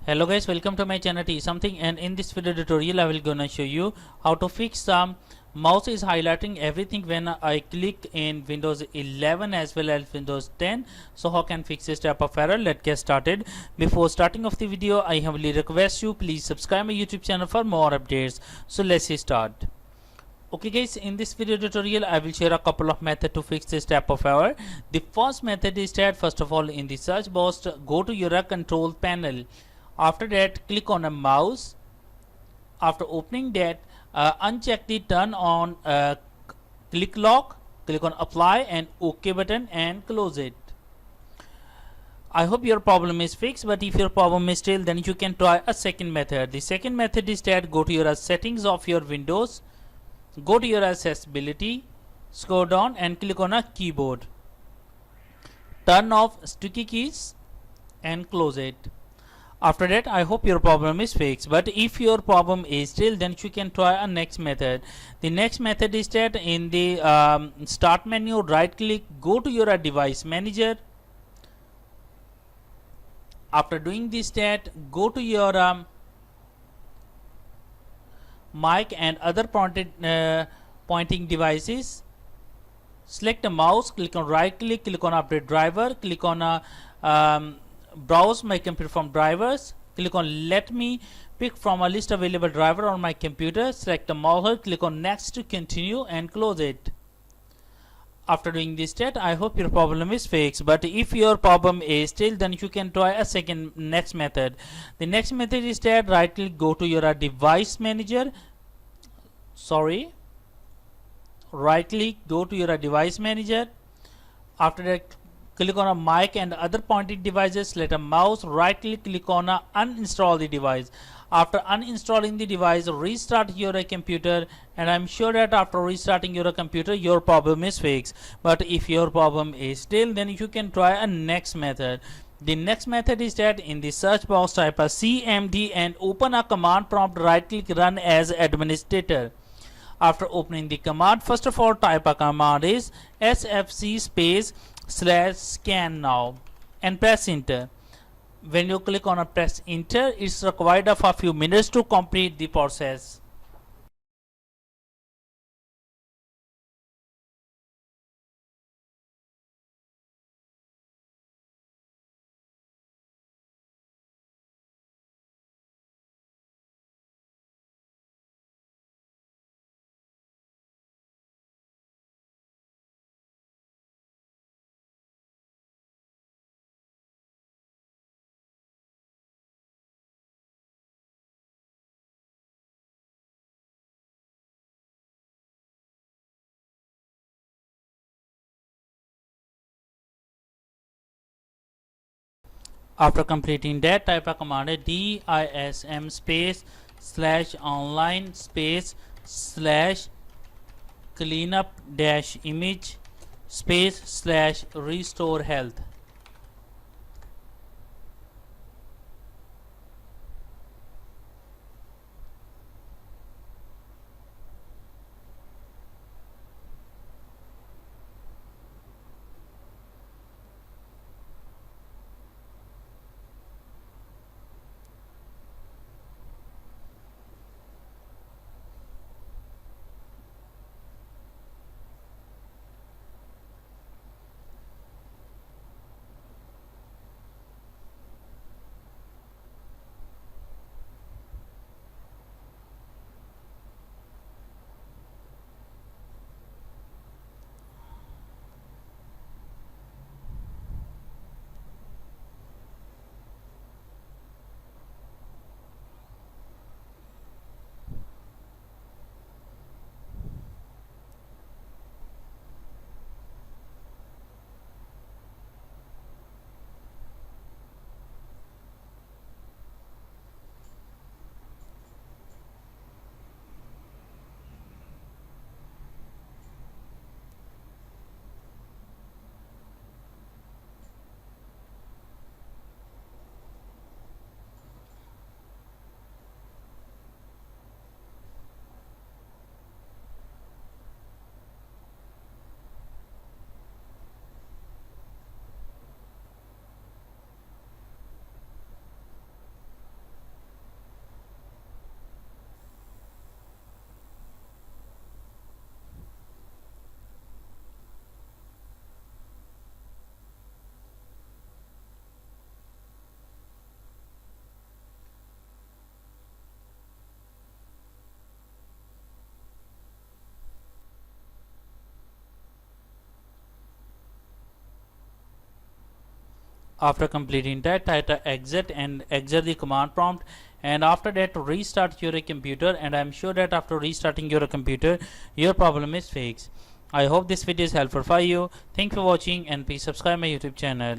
Hello guys, welcome to my channel T something, and in this video tutorial I will gonna show you how to fix some mouse is highlighting everything when I click in Windows 11 as well as Windows 10. So how can fix this type of error? Let's get started. Before starting of the video, I humbly request you please subscribe my YouTube channel for more updates. So let's start. Okay guys, in this video tutorial I will share a couple of methods to fix this type of error. The first method is that first of all in the search box go to your control panel. After that click on a mouse. After opening that uncheck the turn on click lock, click on apply and OK button and close it. I hope your problem is fixed, but if your problem is still, then you can try a second method. The second method is that go to your settings of your Windows, go to your accessibility, scroll down and click on a keyboard. Turn off sticky keys and close it. After that I hope your problem is fixed, but if your problem is still, then you can try a next method. The next method is that in the start menu right click, go to your device manager. After doing this that go to your mic and other pointing devices, select a mouse, click on right click, click on update driver, click on browse my computer from drivers, click on let me pick from a list available driver on my computer, select a mouse, click on next to continue and close it. After doing this step I hope your problem is fixed, but if your problem is still, then you can try a second next method. The next method is that right click, go to your device manager, right click, go to your device manager. After that click on a mic and other pointing devices, select a mouse, right click, click on uninstall the device. After uninstalling the device, restart your computer, and I'm sure that after restarting your computer your problem is fixed. But if your problem is still, then you can try a next method. The next method is that in the search box type a cmd and open a command prompt, right click, run as administrator. After opening the command, first of all type a command is sfc space /scan now and press enter. When you click on a press enter, it's required of a few minutes to complete the process. After completing that, type a command dism space /online space /cleanup -image space /restore health. After completing that, type exit and exit the command prompt, and after that restart your computer, and I'm sure that after restarting your computer your problem is fixed. I hope this video is helpful for you. Thank you for watching, and please subscribe my YouTube channel.